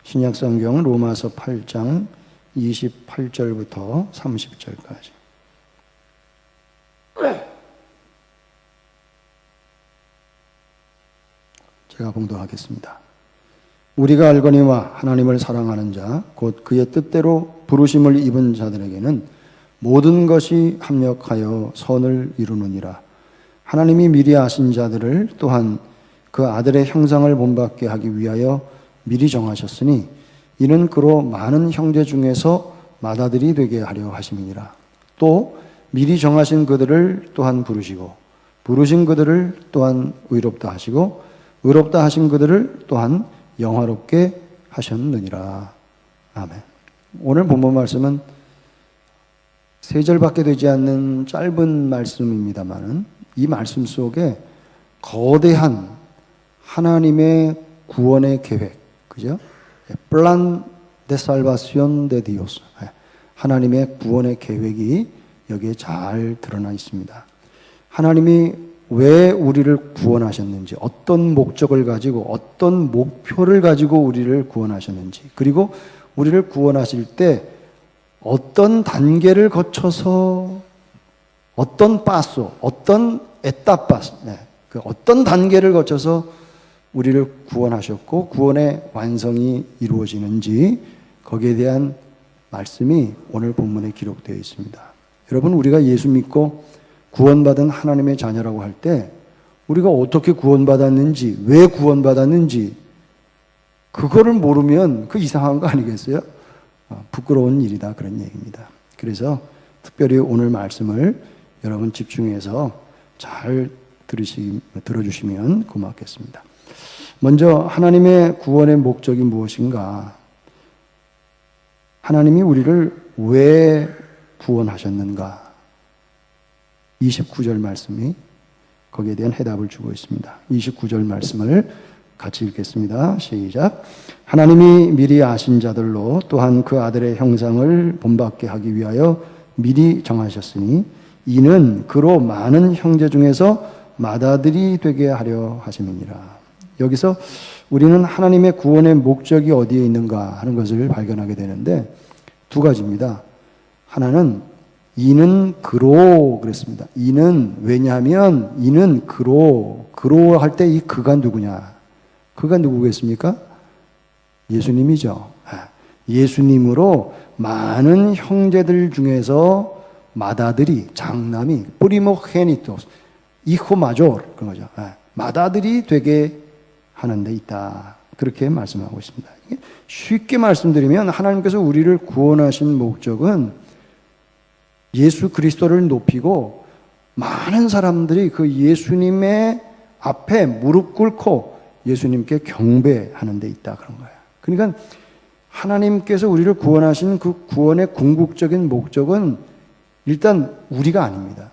신약성경 로마서 8장 28절부터 30절까지. 제가 봉독하겠습니다. 우리가 알거니와 하나님을 사랑하는 자, 곧 그의 뜻대로 부르심을 입은 자들에게는 모든 것이 합력하여 선을 이루느니라. 하나님이 미리 아신 자들을 또한 그 아들의 형상을 본받게 하기 위하여 미리 정하셨으니 이는 그로 많은 형제 중에서 맏아들이 되게 하려 하심이니라. 또 미리 정하신 그들을 또한 부르시고 부르신 그들을 또한 의롭다 하시고 의롭다 하신 그들을 또한 영화롭게 하셨느니라. 아멘. 오늘 본문 말씀은 3절밖에 되지 않는 짧은 말씀입니다만은 이 말씀 속에 거대한 하나님의 구원의 계획, 그죠? Plan de salvación de Dios. 하나님의 구원의 계획이 여기에 잘 드러나 있습니다. 하나님이 왜 우리를 구원하셨는지, 어떤 목적을 가지고, 어떤 목표를 가지고 우리를 구원하셨는지, 그리고 우리를 구원하실 때 어떤 단계를 거쳐서, 어떤 파소, 어떤 에타파스, 그 어떤 단계를 거쳐서 우리를 구원하셨고 구원의 완성이 이루어지는지 거기에 대한 말씀이 오늘 본문에 기록되어 있습니다. 여러분, 우리가 예수 믿고 구원받은 하나님의 자녀라고 할 때 우리가 어떻게 구원받았는지, 왜 구원받았는지 그거를 모르면 그 이상한 거 아니겠어요? 부끄러운 일이다, 그런 얘기입니다. 그래서 특별히 오늘 말씀을 여러분 집중해서 잘 들어주시면 고맙겠습니다. 먼저 하나님의 구원의 목적이 무엇인가? 하나님이 우리를 왜 구원하셨는가? 29절 말씀이 거기에 대한 해답을 주고 있습니다. 29절 말씀을 같이 읽겠습니다. 시작. 하나님이 미리 아신 자들로 또한 그 아들의 형상을 본받게 하기 위하여 미리 정하셨으니 이는 그로 많은 형제 중에서 맏아들이 되게 하려 하심이니라. 여기서 우리는 하나님의 구원의 목적이 어디에 있는가 하는 것을 발견하게 되는데 두 가지입니다. 하나는 이는 그로 그랬습니다. 이는 왜냐하면 이는 그로 할 때 이 그가 누구냐? 그가 누구겠습니까? 예수님이죠. 예수님으로 많은 형제들 중에서 맏아들이, 장남이 프리모게니토스, 히jo mayor 그런 거죠. 맏아들이 되게 하는 데 있다. 그렇게 말씀하고 있습니다. 쉽게 말씀드리면 하나님께서 우리를 구원하신 목적은 예수 그리스도를 높이고 많은 사람들이 그 예수님의 앞에 무릎 꿇고 예수님께 경배하는 데 있다, 그런 거예요. 그러니까 하나님께서 우리를 구원하신 그 구원의 궁극적인 목적은 일단 우리가 아닙니다.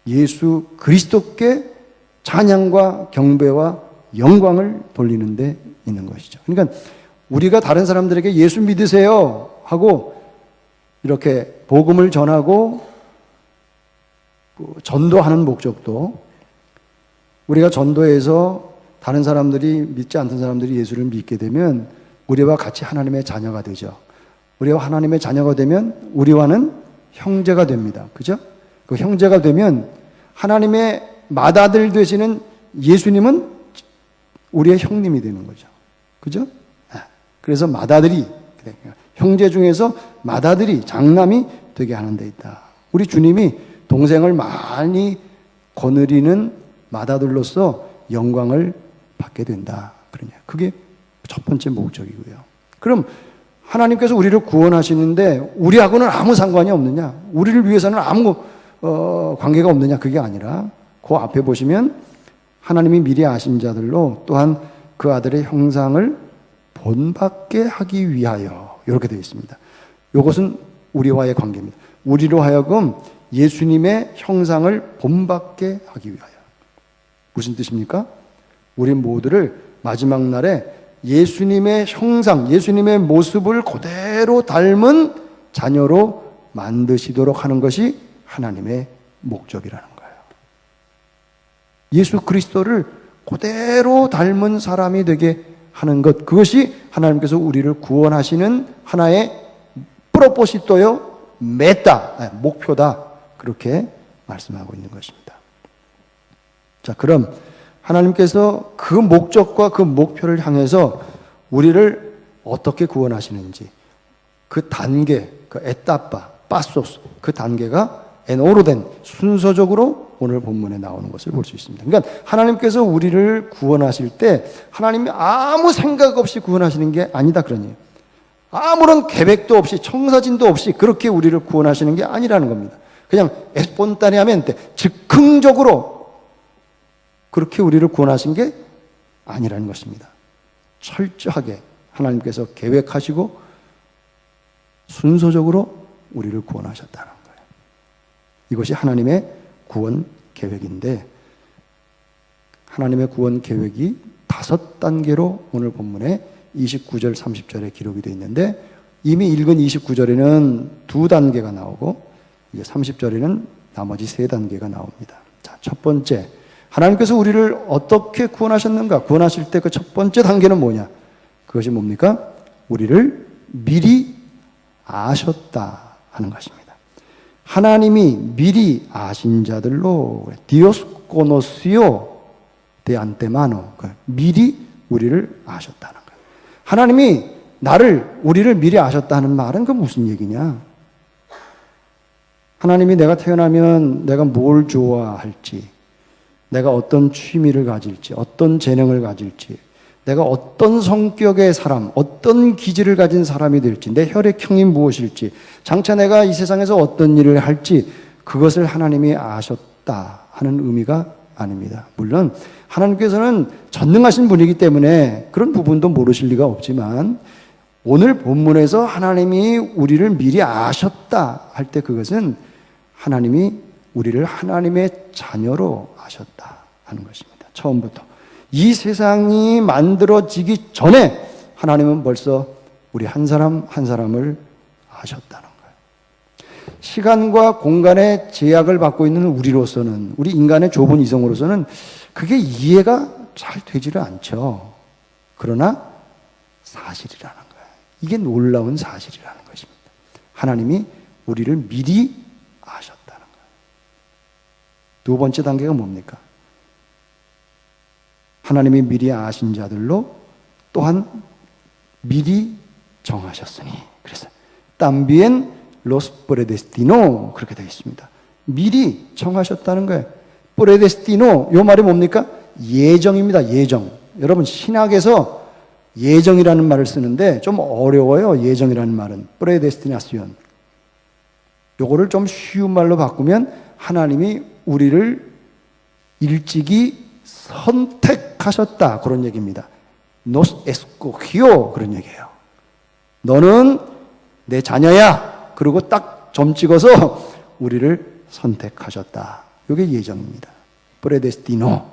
예수 그리스도께 찬양과 경배와 영광을 돌리는 데 있는 것이죠. 그러니까 우리가 다른 사람들에게 예수 믿으세요 하고 이렇게 복음을 전하고 전도하는 목적도, 우리가 전도해서 다른 사람들이, 믿지 않던 사람들이 예수를 믿게 되면 우리와 같이 하나님의 자녀가 되죠. 우리와 하나님의 자녀가 되면 우리와는 형제가 됩니다. 그죠? 그 형제가 되면 하나님의 맏아들 되시는 예수님은 우리의 형님이 되는 거죠. 그죠? 그래서 맏아들이, 형제 중에서 맏아들이, 장남이 되게 하는 데 있다. 우리 주님이 동생을 많이 거느리는 맏아들로서 영광을 받게 된다. 그러냐. 그게 첫 번째 목적이고요. 그럼 하나님께서 우리를 구원하시는데 우리하고는 아무 상관이 없느냐? 우리를 위해서는 아무 관계가 없느냐? 그게 아니라 그 앞에 보시면 하나님이 미리 아신 자들로 또한 그 아들의 형상을 본받게 하기 위하여, 이렇게 되어 있습니다. 이것은 우리와의 관계입니다. 우리로 하여금 예수님의 형상을 본받게 하기 위하여. 무슨 뜻입니까? 우리 모두를 마지막 날에 예수님의 형상, 예수님의 모습을 그대로 닮은 자녀로 만드시도록 하는 것이 하나님의 목적이라는 거예요. 예수 그리스도를 그대로 닮은 사람이 되게 하는 것, 그것이 하나님께서 우리를 구원하시는 하나의 프로포시토요, 메타, 목표다, 그렇게 말씀하고 있는 것입니다. 자, 그럼 하나님께서 그 목적과 그 목표를 향해서 우리를 어떻게 구원하시는지, 그 단계, 그 에타파, 파소스, 그 단계가 엔오로된 순서적으로 오늘 본문에 나오는 것을 볼 수 있습니다. 그러니까 하나님께서 우리를 구원하실 때 하나님이 아무 생각 없이 구원하시는 게 아니다, 그러니 아무런 계획도 없이 청사진도 없이 그렇게 우리를 구원하시는 게 아니라는 겁니다. 그냥 espontaneamente, 즉흥적으로 그렇게 우리를 구원하신 게 아니라는 것입니다. 철저하게 하나님께서 계획하시고 순서적으로 우리를 구원하셨다는 거예요. 이것이 하나님의 구원 계획인데, 하나님의 구원 계획이 5단계로 오늘 본문에 29절, 30절에 기록이 되어 있는데, 이미 읽은 29절에는 2단계가 나오고 이제 30절에는 나머지 3단계가 나옵니다. 자, 첫 번째, 하나님께서 우리를 어떻게 구원하셨는가? 구원하실 때 그 첫 번째 단계는 뭐냐? 그것이 뭡니까? 우리를 미리 아셨다 하는 것입니다. 하나님이 미리 아신 자들로 Dios conoció de antemano, 미리 우리를 아셨다는 거예요. 하나님이 우리를 미리 아셨다는 말은 그 무슨 얘기냐? 하나님이 내가 태어나면 내가 뭘 좋아할지, 내가 어떤 취미를 가질지, 어떤 재능을 가질지, 내가 어떤 성격의 사람, 어떤 기질을 가진 사람이 될지, 내 혈액형이 무엇일지, 장차 내가 이 세상에서 어떤 일을 할지, 그것을 하나님이 아셨다 하는 의미가 아닙니다. 물론 하나님께서는 전능하신 분이기 때문에 그런 부분도 모르실 리가 없지만, 오늘 본문에서 하나님이 우리를 미리 아셨다 할 때 그것은 하나님이 우리를 하나님의 자녀로 아셨다 하는 것입니다. 처음부터. 이 세상이 만들어지기 전에 하나님은 벌써 우리 한 사람 한 사람을 아셨다는 거예요. 시간과 공간의 제약을 받고 있는 우리로서는, 우리 인간의 좁은 이성으로서는 그게 이해가 잘 되지를 않죠. 그러나 사실이라는 거예요. 이게 놀라운 사실이라는 것입니다. 하나님이 우리를 미리 아셨다는 거예요. 두 번째 단계가 뭡니까? 하나님이 미리 아신 자들로 또한 미리 정하셨으니, 그래서 también los predestinó, 그렇게 되어 있습니다. 미리 정하셨다는 거예요. predestinó, 이 말이 뭡니까? 예정입니다. 예정. 여러분, 신학에서 예정이라는 말을 쓰는데 좀 어려워요. 예정이라는 말은 predestinación. 요거를 좀 쉬운 말로 바꾸면 하나님이 우리를 일찍이 선택하셨다, 그런 얘기입니다. Nos escogió, 그런 얘기예요. 너는 내 자녀야. 그리고 딱 점 찍어서 우리를 선택하셨다. 이게 예정입니다. predestinó.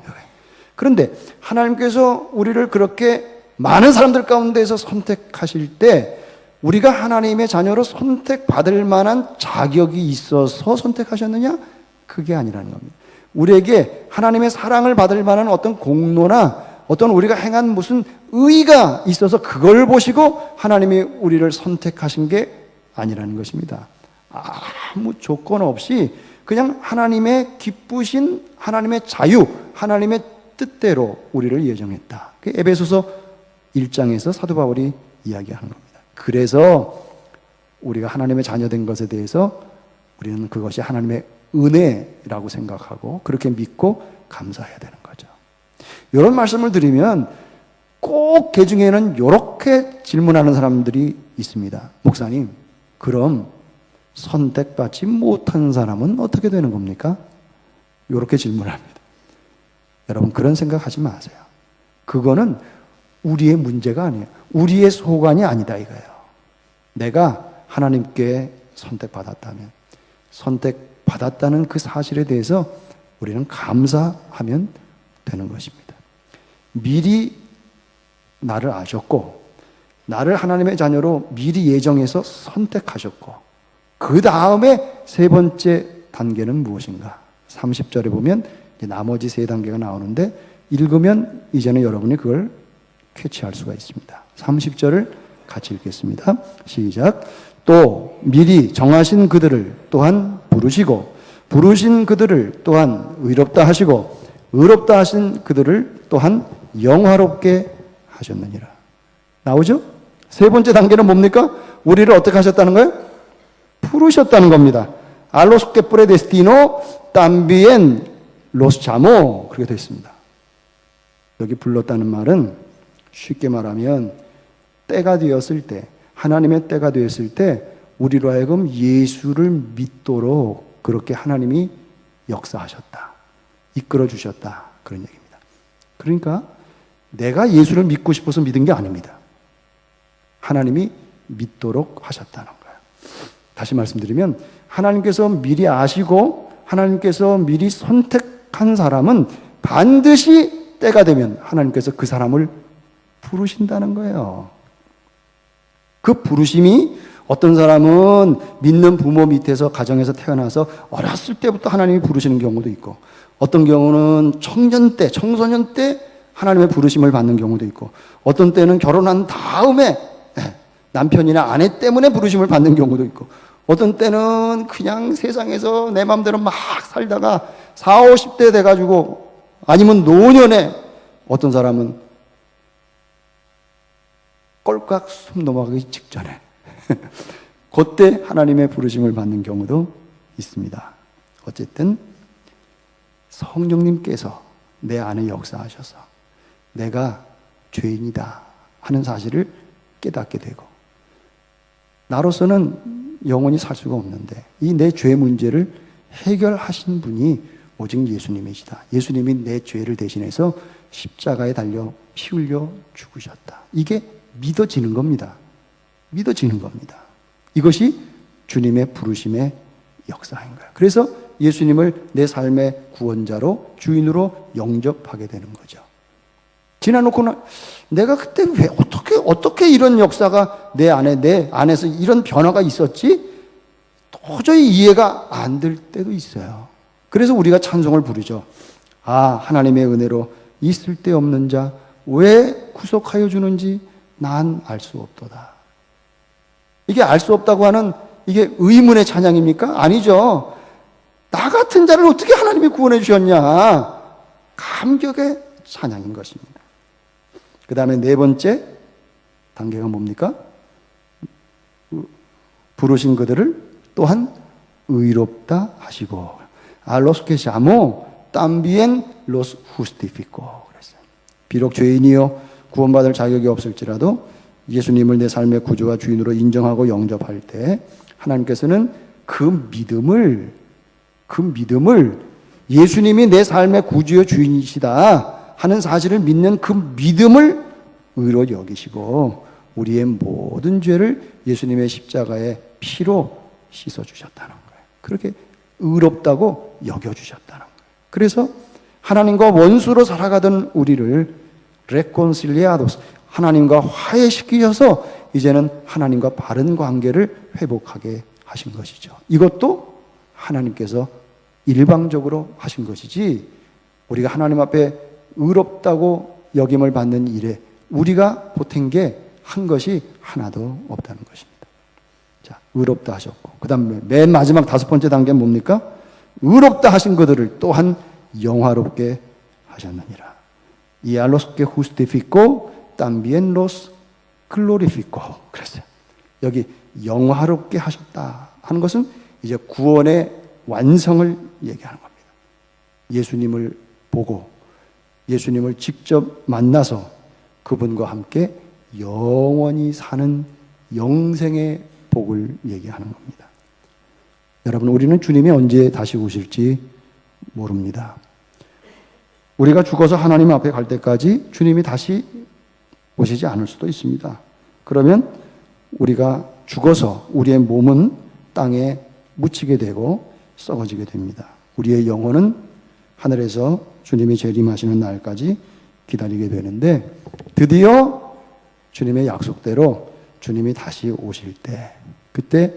그런데 하나님께서 우리를 그렇게 많은 사람들 가운데서 선택하실 때 우리가 하나님의 자녀로 선택받을 만한 자격이 있어서 선택하셨느냐? 그게 아니라는 겁니다. 우리에게 하나님의 사랑을 받을 만한 어떤 공로나 어떤 우리가 행한 무슨 의의가 있어서 그걸 보시고 하나님이 우리를 선택하신 게 아니라는 것입니다. 아무 조건 없이 그냥 하나님의 기쁘신 하나님의 자유, 하나님의 뜻대로 우리를 예정했다. 에베소서 1장에서 사도 바울이 이야기하는 겁니다. 그래서 우리가 하나님의 자녀된 것에 대해서 우리는 그것이 하나님의 은혜라고 생각하고 그렇게 믿고 감사해야 되는 거죠. 이런 말씀을 드리면 꼭 그 중에는 이렇게 질문하는 사람들이 있습니다. 목사님, 그럼 선택받지 못한 사람은 어떻게 되는 겁니까? 이렇게 질문합니다. 여러분, 그런 생각하지 마세요. 그거는 우리의 문제가 아니에요. 우리의 소관이 아니다 이거예요. 내가 하나님께 선택받았다면, 선택받았다는 그 사실에 대해서 우리는 감사하면 되는 것입니다. 미리 나를 아셨고, 나를 하나님의 자녀로 미리 예정해서 선택하셨고, 그 다음에 세 번째 단계는 무엇인가? 30절에 보면 이제 나머지 세 단계가 나오는데, 읽으면 이제는 여러분이 그걸 캐치할 수가 있습니다. 30절을 같이 읽겠습니다. 시작. 또 미리 정하신 그들을 또한 부르시고 부르신 그들을 또한 의롭다 하시고 의롭다 하신 그들을 또한 영화롭게 하셨느니라. 나오죠? 세 번째 단계는 뭡니까? 우리를 어떻게 하셨다는 거예요? 부르셨다는 겁니다. A los que predestinó también los llamó. 그렇게 되어 있습니다. 여기 불렀다는 말은 쉽게 말하면 때가 되었을 때, 하나님의 때가 되었을 때 우리로 하여금 예수를 믿도록 그렇게 하나님이 역사하셨다. 이끌어 주셨다. 그런 얘기입니다. 그러니까 내가 예수를 믿고 싶어서 믿은 게 아닙니다. 하나님이 믿도록 하셨다는 거예요. 다시 말씀드리면 하나님께서 미리 아시고 하나님께서 미리 선택한 사람은 반드시 때가 되면 하나님께서 그 사람을 부르신다는 거예요. 그 부르심이 어떤 사람은 믿는 부모 밑에서 가정에서 태어나서 어렸을 때부터 하나님이 부르시는 경우도 있고 어떤 경우는 청년 때, 청소년 때 하나님의 부르심을 받는 경우도 있고 어떤 때는 결혼한 다음에 남편이나 아내 때문에 부르심을 받는 경우도 있고 어떤 때는 그냥 세상에서 내 마음대로 막 살다가 40, 50대 돼가지고 아니면 노년에 어떤 사람은 꼴깍 숨 넘어가기 직전에 그때 하나님의 부르심을 받는 경우도 있습니다. 어쨌든 성령님께서 내 안에 역사하셔서 내가 죄인이다 하는 사실을 깨닫게 되고 나로서는 영원히 살 수가 없는데 이 내 죄 문제를 해결하신 분이 오직 예수님이시다. 예수님이 내 죄를 대신해서 십자가에 달려 피 흘려 죽으셨다. 이게 믿어지는 겁니다. 믿어지는 겁니다. 이것이 주님의 부르심의 역사인 거예요. 그래서 예수님을 내 삶의 구원자로 주인으로 영접하게 되는 거죠. 지나놓고는 내가 그때 왜 어떻게 이런 역사가 내 안에서 이런 변화가 있었지? 도저히 이해가 안 될 때도 있어요. 그래서 우리가 찬송을 부르죠. 아, 하나님의 은혜로 있을 데 없는 자 왜 구속하여 주는지 난 알 수 없도다. 이게 알 수 없다고 하는 이게 의문의 찬양입니까? 아니죠. 나 같은 자를 어떻게 하나님이 구원해 주셨냐? 감격의 찬양인 것입니다. 그 다음에 네 번째 단계가 뭡니까? 부르신 그들을 또한 의롭다 하시고 A los que llamó también los justificó. 그랬어요. 비록 죄인이요 구원받을 자격이 없을지라도 예수님을 내 삶의 구주와 주인으로 인정하고 영접할 때 하나님께서는 그 믿음을 예수님이 내 삶의 구주요 주인이시다 하는 사실을 믿는 그 믿음을 의로 여기시고 우리의 모든 죄를 예수님의 십자가의 피로 씻어주셨다는 거예요. 그렇게 의롭다고 여겨주셨다는 거예요. 그래서 하나님과 원수로 살아가던 우리를 레콘실리아도스 하나님과 화해시키셔서 이제는 하나님과 바른 관계를 회복하게 하신 것이죠. 이것도 하나님께서 일방적으로 하신 것이지 우리가 하나님 앞에 의롭다고 여김을 받는 일에 우리가 보탠 게 한 것이 하나도 없다는 것입니다. 자, 의롭다 하셨고 그 다음에 맨 마지막 다섯 번째 단계는 뭡니까? 의롭다 하신 그들을 또한 영화롭게 하셨느니라. Y a los que justificó también los glorificó. 그랬어요. 여기 영화롭게 하셨다 하는 것은 이제 구원의 완성을 얘기하는 겁니다. 예수님을 보고 예수님을 직접 만나서 그분과 함께 영원히 사는 영생의 복을 얘기하는 겁니다. 여러분, 우리는 주님이 언제 다시 오실지 모릅니다. 우리가 죽어서 하나님 앞에 갈 때까지 주님이 다시 오시지 않을 수도 있습니다. 그러면 우리가 죽어서 우리의 몸은 땅에 묻히게 되고 썩어지게 됩니다. 우리의 영혼은 하늘에서 주님이 재림하시는 날까지 기다리게 되는데 드디어 주님의 약속대로 주님이 다시 오실 때 그때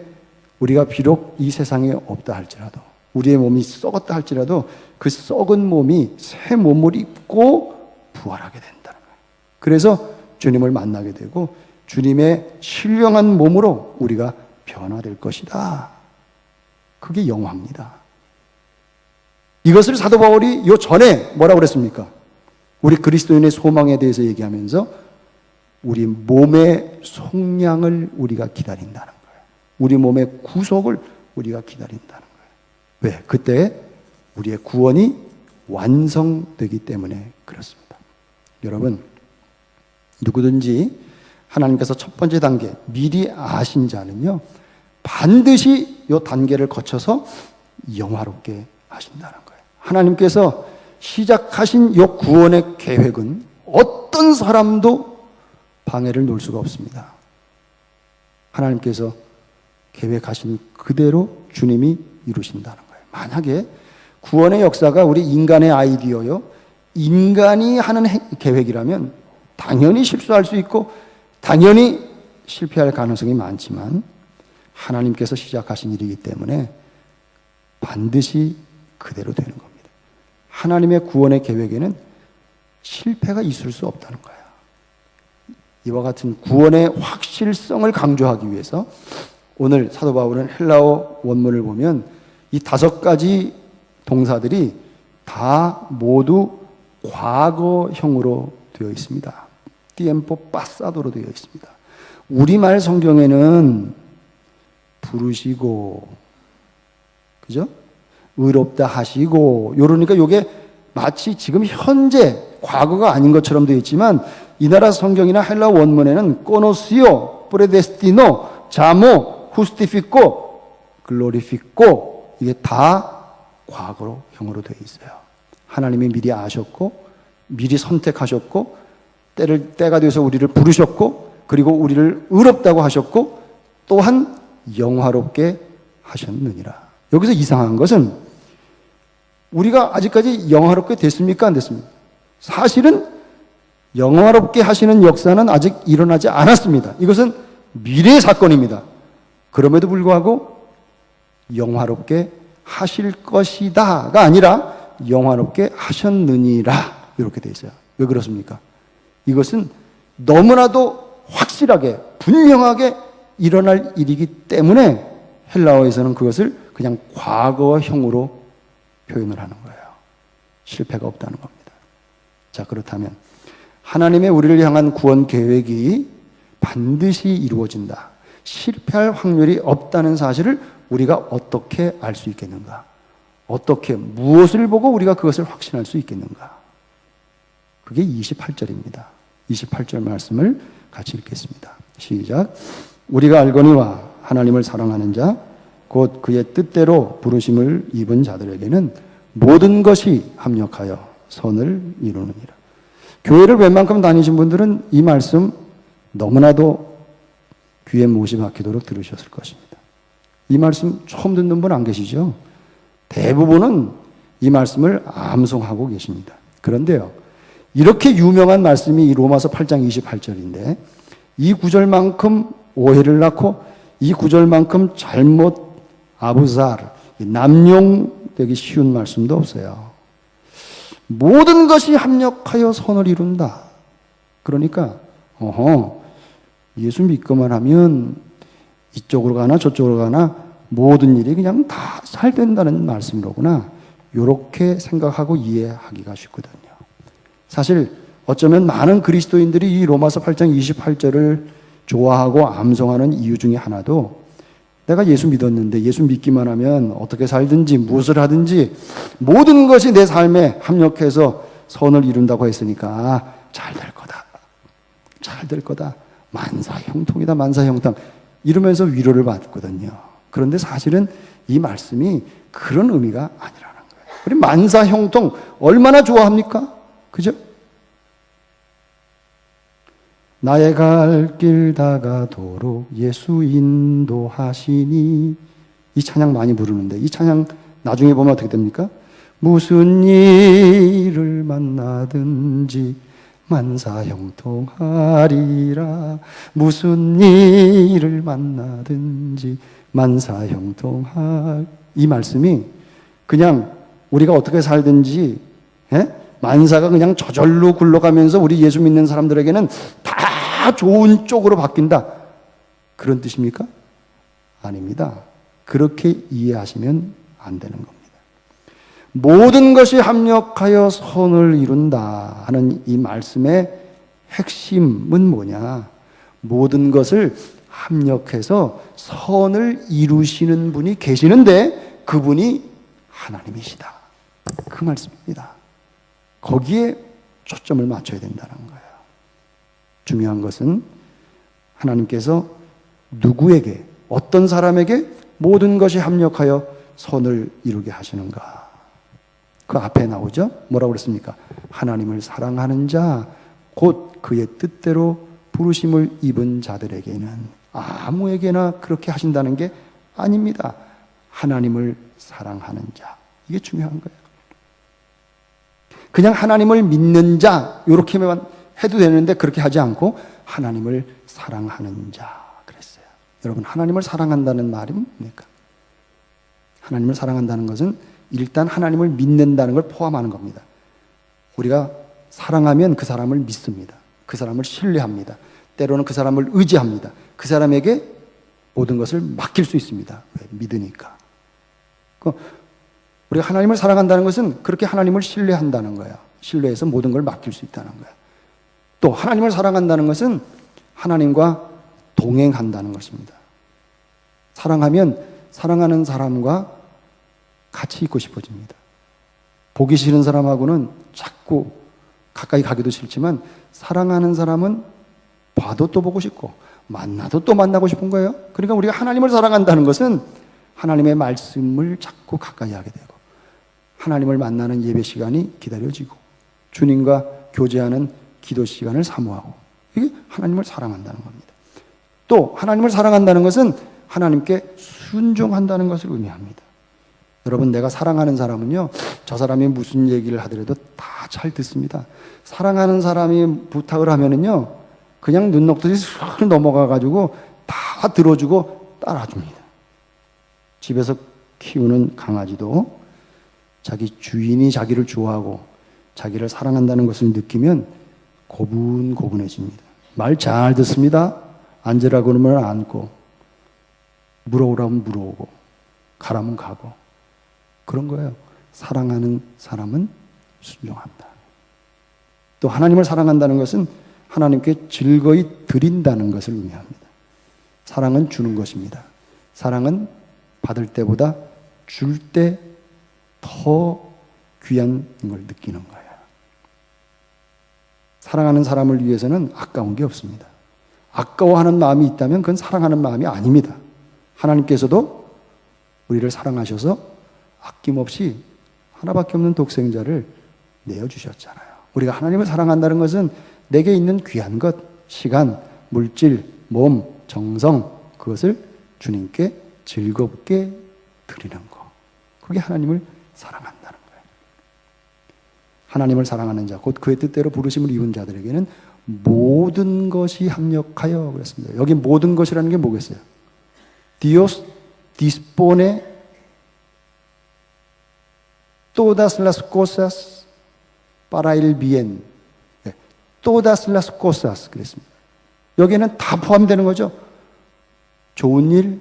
우리가 비록 이 세상에 없다 할지라도 우리의 몸이 썩었다 할지라도 그 썩은 몸이 새 몸을 입고 부활하게 된다는 거예요. 그래서 주님을 만나게 되고 주님의 신령한 몸으로 우리가 변화될 것이다. 그게 영화입니다. 이것을 사도 바울이 요 전에 뭐라고 그랬습니까? 우리 그리스도인의 소망에 대해서 얘기하면서 우리 몸의 속량을 우리가 기다린다는 거예요. 우리 몸의 구속을 우리가 기다린다는 거예요. 왜? 그때 우리의 구원이 완성되기 때문에 그렇습니다. 여러분, 누구든지 하나님께서 첫 번째 단계, 미리 아신 자는요, 반드시 이 단계를 거쳐서 영화롭게 하신다는 거예요. 하나님께서 시작하신 이 구원의 계획은 어떤 사람도 방해를 놓을 수가 없습니다. 하나님께서 계획하신 그대로 주님이 이루신다는 거예요. 만약에 구원의 역사가 우리 인간의 아이디어요, 인간이 하는 계획이라면 당연히 실수할 수 있고 당연히 실패할 가능성이 많지만 하나님께서 시작하신 일이기 때문에 반드시 그대로 되는 겁니다. 하나님의 구원의 계획에는 실패가 있을 수 없다는 거예요. 이와 같은 구원의 확실성을 강조하기 위해서 오늘 사도 바울은 헬라어 원문을 보면 이 5가지 동사들이 다 모두 과거형으로 되어 있습니다. tiempo pasado로 되어 있습니다. 우리말 성경에는 부르시고, 그죠? 의롭다 하시고, 요러니까 이게 마치 지금 현재 과거가 아닌 것처럼 되어 있지만 이 나라 성경이나 헬라 원문에는 conoció, predestinó, llamó, justificó, glorificó 이게 다 과거형으로 되어 있어요. 하나님이 미리 아셨고 미리 선택하셨고 때가 돼서 우리를 부르셨고 그리고 우리를 의롭다고 하셨고 또한 영화롭게 하셨느니라. 여기서 이상한 것은 우리가 아직까지 영화롭게 됐습니까? 안 됐습니까? 사실은 영화롭게 하시는 역사는 아직 일어나지 않았습니다. 이것은 미래의 사건입니다. 그럼에도 불구하고 영화롭게 하실 것이다가 아니라 영화롭게 하셨느니라 이렇게 되어 있어요. 왜 그렇습니까? 이것은 너무나도 확실하게 분명하게 일어날 일이기 때문에 헬라어에서는 그것을 그냥 과거형으로 표현을 하는 거예요. 실패가 없다는 겁니다. 자, 그렇다면 하나님의 우리를 향한 구원 계획이 반드시 이루어진다. 실패할 확률이 없다는 사실을 우리가 어떻게 알 수 있겠는가? 어떻게, 무엇을 보고 우리가 그것을 확신할 수 있겠는가? 그게 28절입니다. 28절 말씀을 같이 읽겠습니다. 시작. 우리가 알거니와 하나님을 사랑하는 자, 곧 그의 뜻대로 부르심을 입은 자들에게는 모든 것이 합력하여 선을 이루느니라. 교회를 웬만큼 다니신 분들은 이 말씀 너무나도 귀에 못이 박히도록 들으셨을 것입니다. 이 말씀 처음 듣는 분 안 계시죠? 대부분은 이 말씀을 암송하고 계십니다. 그런데요, 이렇게 유명한 말씀이 로마서 8장 28절인데 이 구절만큼 오해를 낳고 이 구절만큼 잘못 아부살, 남용되기 쉬운 말씀도 없어요. 모든 것이 합력하여 선을 이룬다. 그러니까 예수 믿고만 하면 이쪽으로 가나 저쪽으로 가나 모든 일이 그냥 다 잘 된다는 말씀이로구나. 이렇게 생각하고 이해하기가 쉽거든요. 사실 어쩌면 많은 그리스도인들이 이 로마서 8장 28절을 좋아하고 암송하는 이유 중에 하나도 내가 예수 믿었는데 예수 믿기만 하면 어떻게 살든지 무엇을 하든지 모든 것이 내 삶에 합력해서 선을 이룬다고 했으니까 잘 될 거다. 잘 될 거다. 만사형통이다. 만사형통. 이러면서 위로를 받거든요. 그런데 사실은 이 말씀이 그런 의미가 아니라는 거예요. 우리 만사형통 얼마나 좋아합니까? 그죠? 나의 갈 길 다가도록 예수 인도하시니 이 찬양 많이 부르는데 이 찬양 나중에 보면 어떻게 됩니까? 무슨 일을 만나든지 만사형통하리라. 무슨 일을 만나든지 만사형통할. 이 말씀이 그냥 우리가 어떻게 살든지 만사가 그냥 저절로 굴러가면서 우리 예수 믿는 사람들에게는 다 좋은 쪽으로 바뀐다. 그런 뜻입니까? 아닙니다. 그렇게 이해하시면 안 되는 겁니다. 모든 것이 합력하여 선을 이룬다 하는 이 말씀의 핵심은 뭐냐? 모든 것을 합력해서 선을 이루시는 분이 계시는데 그분이 하나님이시다. 그 말씀입니다. 거기에 초점을 맞춰야 된다는 거예요. 중요한 것은 하나님께서 누구에게, 어떤 사람에게 모든 것이 합력하여 선을 이루게 하시는가. 그 앞에 나오죠? 뭐라고 그랬습니까? 하나님을 사랑하는 자, 곧 그의 뜻대로 부르심을 입은 자들에게는, 아무에게나 그렇게 하신다는 게 아닙니다. 하나님을 사랑하는 자. 이게 중요한 거예요. 그냥 하나님을 믿는 자, 이렇게만 해도 되는데 그렇게 하지 않고 하나님을 사랑하는 자 그랬어요. 여러분, 하나님을 사랑한다는 말이 뭡니까? 하나님을 사랑한다는 것은 일단 하나님을 믿는다는 걸 포함하는 겁니다. 우리가 사랑하면 그 사람을 믿습니다. 그 사람을 신뢰합니다. 때로는 그 사람을 의지합니다. 그 사람에게 모든 것을 맡길 수 있습니다. 왜? 믿으니까. 우리가 하나님을 사랑한다는 것은 그렇게 하나님을 신뢰한다는 거예요. 신뢰해서 모든 걸 맡길 수 있다는 거예요. 또 하나님을 사랑한다는 것은 하나님과 동행한다는 것입니다. 사랑하면 사랑하는 사람과 같이 있고 싶어집니다. 보기 싫은 사람하고는 자꾸 가까이 가기도 싫지만 사랑하는 사람은 봐도 또 보고 싶고 만나도 또 만나고 싶은 거예요. 그러니까 우리가 하나님을 사랑한다는 것은 하나님의 말씀을 자꾸 가까이 하게 되고 하나님을 만나는 예배 시간이 기다려지고 주님과 교제하는 기도 시간을 사모하고, 이게 하나님을 사랑한다는 겁니다. 또 하나님을 사랑한다는 것은 하나님께 순종한다는 것을 의미합니다. 여러분, 내가 사랑하는 사람은요, 저 사람이 무슨 얘기를 하더라도 다 잘 듣습니다. 사랑하는 사람이 부탁을 하면은요, 그냥 눈 녹듯이 슥 넘어가가지고 다 들어주고 따라줍니다. 집에서 키우는 강아지도 자기 주인이 자기를 좋아하고 자기를 사랑한다는 것을 느끼면 고분고분해집니다. 말 잘 듣습니다. 앉으라고 그러면 앉고, 물어오라면 물어오고, 가라면 가고. 그런 거예요. 사랑하는 사람은 순종한다. 또 하나님을 사랑한다는 것은 하나님께 즐거이 드린다는 것을 의미합니다. 사랑은 주는 것입니다. 사랑은 받을 때보다 줄 때 더 귀한 걸 느끼는 거예요. 사랑하는 사람을 위해서는 아까운 게 없습니다. 아까워하는 마음이 있다면 그건 사랑하는 마음이 아닙니다. 하나님께서도 우리를 사랑하셔서 아낌없이 하나밖에 없는 독생자를 내어주셨잖아요. 우리가 하나님을 사랑한다는 것은 내게 있는 귀한 것, 시간, 물질, 몸, 정성, 그것을 주님께 즐겁게 드리는 것. 그게 하나님을 사랑한다는 거예요. 하나님을 사랑하는 자, 곧 그의 뜻대로 부르심을 입은 자들에게는 모든 것이 합력하여 그랬습니다. 여기 모든 것이라는 게 뭐겠어요? Dios dispone todas las cosas para el bien. todas las cosas 그랬습니다. 여기에는 다 포함되는 거죠. 좋은 일,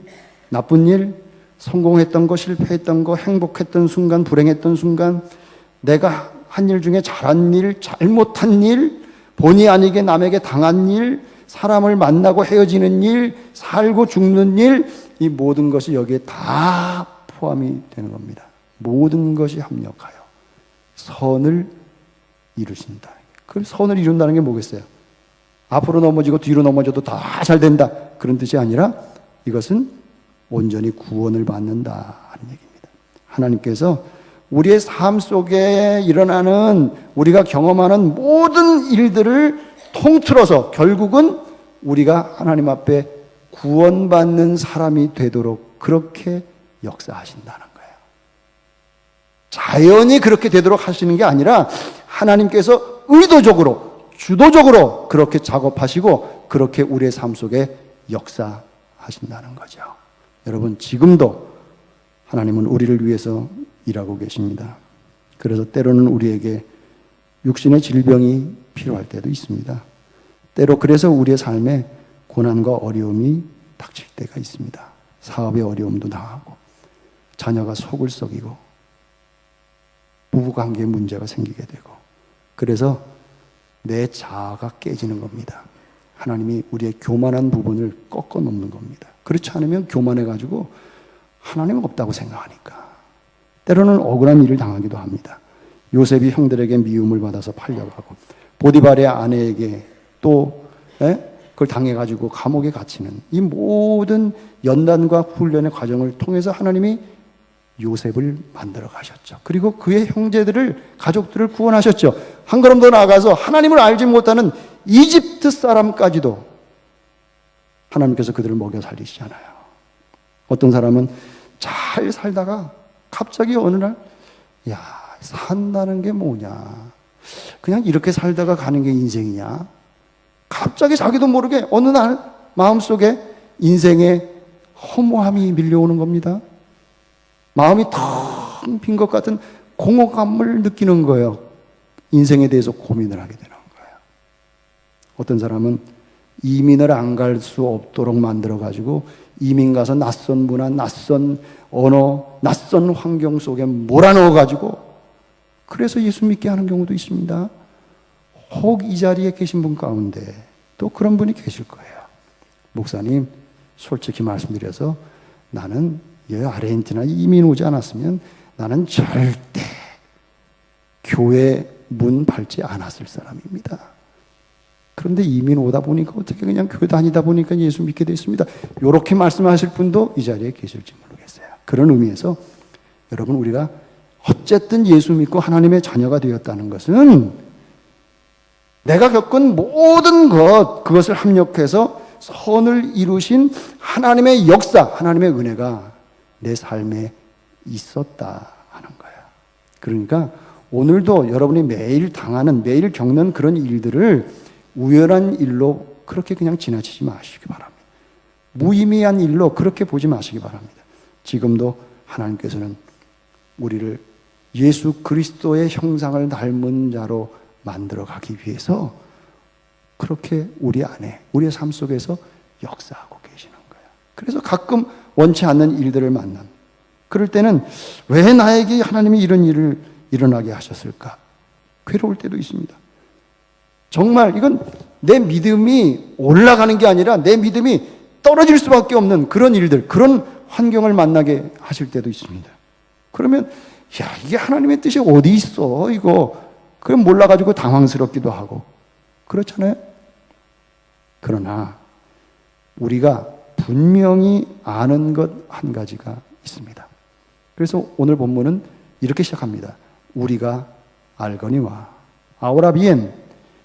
나쁜 일, 성공했던 거, 실패했던 거, 행복했던 순간, 불행했던 순간, 내가 한 일 중에 잘한 일, 잘못한 일, 본의 아니게 남에게 당한 일, 사람을 만나고 헤어지는 일, 살고 죽는 일, 이 모든 것이 여기에 다 포함이 되는 겁니다. 모든 것이 합력하여 선을 이루신다. 그 선을 이룬다는 게 뭐겠어요? 앞으로 넘어지고 뒤로 넘어져도 다 잘 된다, 그런 뜻이 아니라 이것은 온전히 구원을 받는다 하는 얘기입니다. 하나님께서 우리의 삶 속에 일어나는, 우리가 경험하는 모든 일들을 통틀어서 결국은 우리가 하나님 앞에 구원받는 사람이 되도록 그렇게 역사하신다는 거예요. 자연히 그렇게 되도록 하시는 게 아니라 하나님께서 의도적으로, 주도적으로 그렇게 작업하시고 그렇게 우리의 삶 속에 역사하신다는 거죠. 여러분, 지금도 하나님은 우리를 위해서 일하고 계십니다. 그래서 때로는 우리에게 육신의 질병이 필요할 때도 있습니다. 때로 그래서 우리의 삶에 고난과 어려움이 닥칠 때가 있습니다. 사업의 어려움도 당하고, 자녀가 속을 썩이고, 부부관계에 문제가 생기게 되고, 그래서 내 자아가 깨지는 겁니다. 하나님이 우리의 교만한 부분을 꺾어 놓는 겁니다. 그렇지 않으면 교만해가지고 하나님은 없다고 생각하니까 때로는 억울한 일을 당하기도 합니다. 요셉이 형들에게 미움을 받아서 팔려가고, 보디발의 아내에게 또 그걸 당해가지고 감옥에 갇히는 이 모든 연단과 훈련의 과정을 통해서 하나님이 요셉을 만들어 가셨죠. 그리고 그의 형제들을, 가족들을 구원하셨죠. 한 걸음 더 나아가서 하나님을 알지 못하는 이집트 사람까지도 하나님께서 그들을 먹여 살리시잖아요. 어떤 사람은 잘 살다가 갑자기 어느 날, 야, 산다는 게 뭐냐, 그냥 이렇게 살다가 가는 게 인생이냐, 갑자기 자기도 모르게 어느 날 마음속에 인생의 허무함이 밀려오는 겁니다. 마음이 텅 빈 것 같은 공허감을 느끼는 거예요. 인생에 대해서 고민을 하게 되는 거예요. 어떤 사람은 이민을 안 갈 수 없도록 만들어가지고 이민 가서 낯선 문화, 낯선 언어, 낯선 환경 속에 몰아넣어가지고 그래서 예수 믿게 하는 경우도 있습니다. 혹 이 자리에 계신 분 가운데 또 그런 분이 계실 거예요. 목사님, 솔직히 말씀드려서 나는 이 아르헨티나 이민 오지 않았으면 나는 절대 교회 문 밟지 않았을 사람입니다. 그런데 이민 오다 보니까 어떻게 그냥 교회 다니다 보니까 예수 믿게 됐습니다. 이렇게 말씀하실 분도 이 자리에 계실지 모르겠어요. 그런 의미에서 여러분, 우리가 어쨌든 예수 믿고 하나님의 자녀가 되었다는 것은 내가 겪은 모든 그것을 합력해서 선을 이루신 하나님의 역사, 하나님의 은혜가 내 삶에 있었다 하는 거예요. 그러니까 오늘도 여러분이 매일 당하는, 매일 겪는 그런 일들을 우연한 일로 그렇게 그냥 지나치지 마시기 바랍니다. 무의미한 일로 그렇게 보지 마시기 바랍니다. 지금도 하나님께서는 우리를 예수 그리스도의 형상을 닮은 자로 만들어가기 위해서 그렇게 우리 안에, 우리의 삶 속에서 역사하고 계시는 거예요. 그래서 가끔 원치 않는 일들을 만난, 그럴 때는 왜 나에게 하나님이 이런 일을 일어나게 하셨을까? 괴로울 때도 있습니다. 정말 이건 내 믿음이 올라가는 게 아니라 내 믿음이 떨어질 수밖에 없는 그런 일들, 그런 환경을 만나게 하실 때도 있습니다. 그러면 야, 이게 하나님의 뜻이 어디 있어 이거, 그럼 몰라가지고 당황스럽기도 하고 그렇잖아요. 그러나 우리가 분명히 아는 것 한 가지가 있습니다. 그래서 오늘 본문은 이렇게 시작합니다. 우리가 알거니와, 아우라 비엔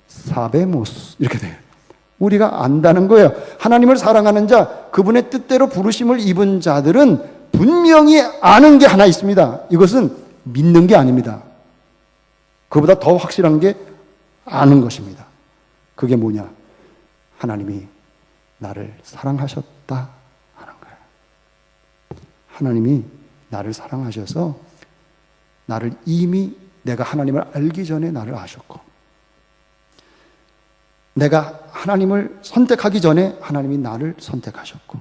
사베모스, 이렇게 돼요. 우리가 안다는 거예요. 하나님을 사랑하는 자, 그분의 뜻대로 부르심을 입은 자들은 분명히 아는 게 하나 있습니다. 이것은 믿는 게 아닙니다. 그보다 더 확실한 게 아는 것입니다. 그게 뭐냐? 하나님이 나를 사랑하셨다 하는 거예요. 하나님이 나를 사랑하셔서 나를 이미, 내가 하나님을 알기 전에 나를 아셨고, 내가 하나님을 선택하기 전에 하나님이 나를 선택하셨고,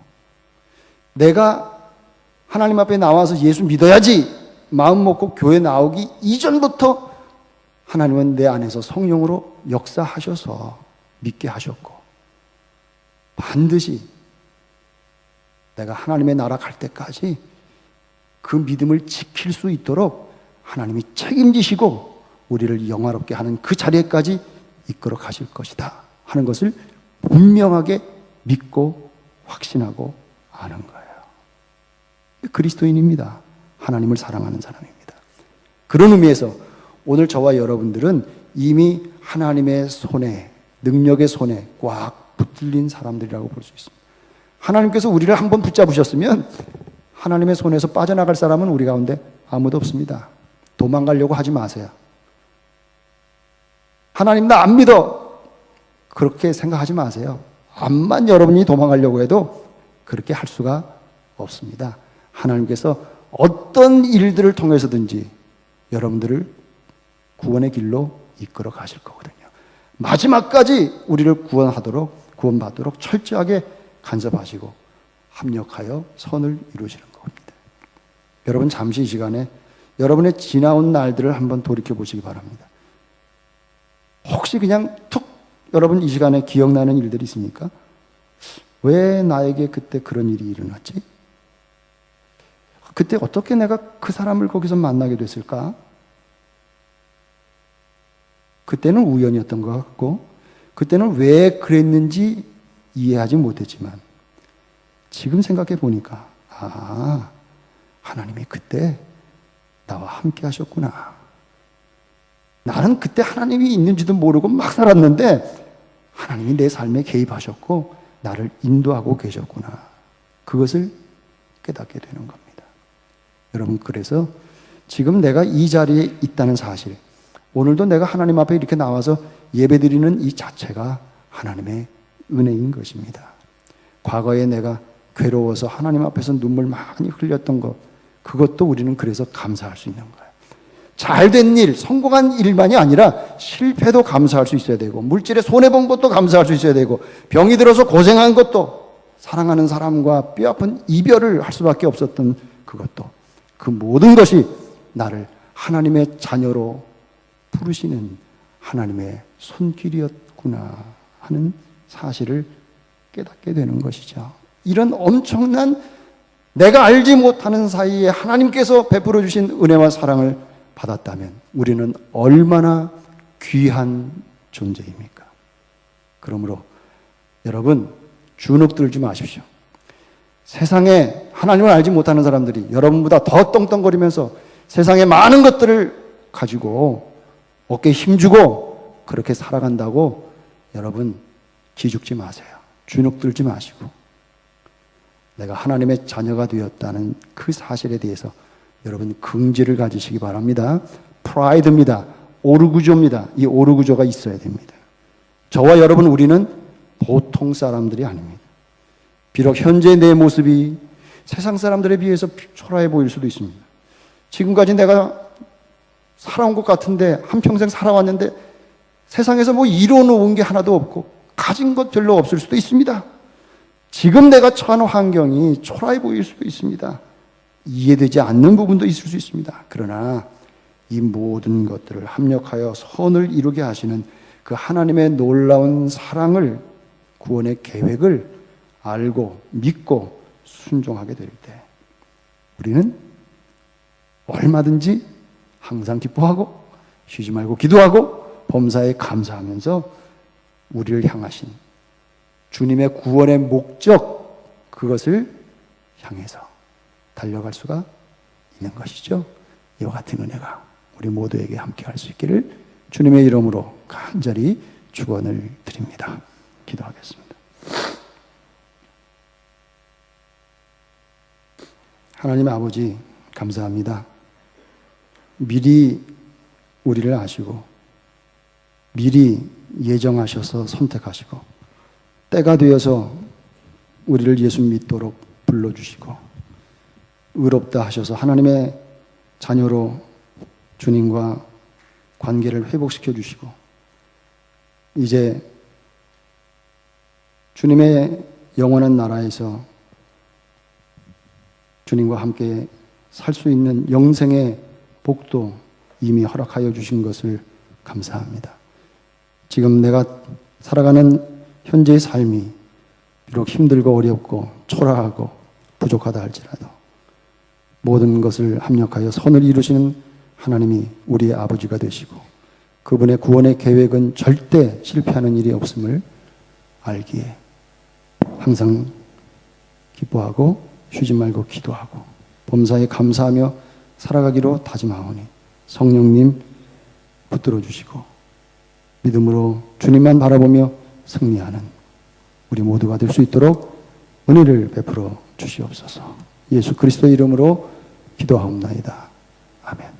내가 하나님 앞에 나와서 예수 믿어야지 마음 먹고 교회 나오기 이전부터 하나님은 내 안에서 성령으로 역사하셔서 믿게 하셨고, 반드시 내가 하나님의 나라 갈 때까지 그 믿음을 지킬 수 있도록 하나님이 책임지시고 우리를 영화롭게 하는 그 자리에까지 이끌어 가실 것이다 하는 것을 분명하게 믿고 확신하고 아는 거예요. 그리스도인입니다. 하나님을 사랑하는 사람입니다. 그런 의미에서 오늘 저와 여러분들은 이미 하나님의 손에, 능력의 손에 꽉 붙들린 사람들이라고 볼 수 있습니다. 하나님께서 우리를 한번 붙잡으셨으면 하나님의 손에서 빠져나갈 사람은 우리 가운데 아무도 없습니다. 도망가려고 하지 마세요. 하나님 나 안 믿어, 그렇게 생각하지 마세요. 암만 여러분이 도망가려고 해도 그렇게 할 수가 없습니다. 하나님께서 어떤 일들을 통해서든지 여러분들을 구원의 길로 이끌어 가실 거거든요. 마지막까지 우리를 구원받도록 철저하게 간섭하시고 합력하여 선을 이루시는 겁니다. 여러분 잠시 이 시간에 여러분의 지나온 날들을 한번 돌이켜 보시기 바랍니다. 혹시 그냥 툭 여러분 이 시간에 기억나는 일들이 있습니까? 왜 나에게 그때 그런 일이 일어났지? 그때 어떻게 내가 그 사람을 거기서 만나게 됐을까? 그때는 우연이었던 것 같고 그때는 왜 그랬는지 이해하지 못했지만 지금 생각해 보니까 하나님이 그때 나와 함께 하셨구나. 나는 그때 하나님이 있는지도 모르고 막 살았는데 하나님이 내 삶에 개입하셨고 나를 인도하고 계셨구나. 그것을 깨닫게 되는 겁니다. 여러분 그래서 지금 내가 이 자리에 있다는 사실, 오늘도 내가 하나님 앞에 이렇게 나와서 예배드리는 이 자체가 하나님의 은혜인 것입니다. 과거에 내가 괴로워서 하나님 앞에서 눈물 많이 흘렸던 것, 그것도 우리는 그래서 감사할 수 있는 거예요. 잘된 일, 성공한 일만이 아니라 실패도 감사할 수 있어야 되고 물질에 손해본 것도 감사할 수 있어야 되고 병이 들어서 고생한 것도 사랑하는 사람과 뼈아픈 이별을 할 수밖에 없었던 그것도 그 모든 것이 나를 하나님의 자녀로 부르시는 하나님의 손길이었구나 하는 사실을 깨닫게 되는 것이죠. 이런 엄청난 내가 알지 못하는 사이에 하나님께서 베풀어 주신 은혜와 사랑을 받았다면 우리는 얼마나 귀한 존재입니까? 그러므로 여러분 주눅 들지 마십시오. 세상에 하나님을 알지 못하는 사람들이 여러분보다 더 떵떵거리면서 세상의 많은 것들을 가지고 어깨에 힘주고 그렇게 살아간다고 여러분 기죽지 마세요. 주눅 들지 마시고 내가 하나님의 자녀가 되었다는 그 사실에 대해서 여러분 긍지를 가지시기 바랍니다. 프라이드입니다. 오르구조입니다. 이 오르구조가 있어야 됩니다. 저와 여러분 우리는 보통 사람들이 아닙니다. 비록 현재 내 모습이 세상 사람들에 비해서 초라해 보일 수도 있습니다. 지금까지 내가 살아온 것 같은데 한평생 살아왔는데 세상에서 뭐 이뤄놓은 게 하나도 없고 가진 것 별로 없을 수도 있습니다. 지금 내가 처한 환경이 초라해 보일 수도 있습니다. 이해되지 않는 부분도 있을 수 있습니다. 그러나 이 모든 것들을 합력하여 선을 이루게 하시는 그 하나님의 놀라운 사랑을, 구원의 계획을 알고 믿고 순종하게 될 때 우리는 얼마든지 항상 기뻐하고 쉬지 말고 기도하고 범사에 감사하면서 우리를 향하신 주님의 구원의 목적, 그것을 향해서 달려갈 수가 있는 것이죠. 이와 같은 은혜가 우리 모두에게 함께 할 수 있기를 주님의 이름으로 간절히 축원을 드립니다. 기도하겠습니다. 하나님 아버지 감사합니다. 미리 우리를 아시고 미리 예정하셔서 선택하시고 때가 되어서 우리를 예수 믿도록 불러주시고 의롭다 하셔서 하나님의 자녀로 주님과 관계를 회복시켜 주시고 이제 주님의 영원한 나라에서 주님과 함께 살 수 있는 영생의 복도 이미 허락하여 주신 것을 감사합니다. 지금 내가 살아가는 현재의 삶이 비록 힘들고 어렵고 초라하고 부족하다 할지라도 모든 것을 합력하여 선을 이루시는 하나님이 우리의 아버지가 되시고 그분의 구원의 계획은 절대 실패하는 일이 없음을 알기에 항상 기뻐하고 쉬지 말고 기도하고 범사에 감사하며 살아가기로 다짐하오니 성령님 붙들어 주시고 믿음으로 주님만 바라보며 승리하는 우리 모두가 될 수 있도록 은혜를 베풀어 주시옵소서. 예수 그리스도의 이름으로 기도하옵나이다. 아멘.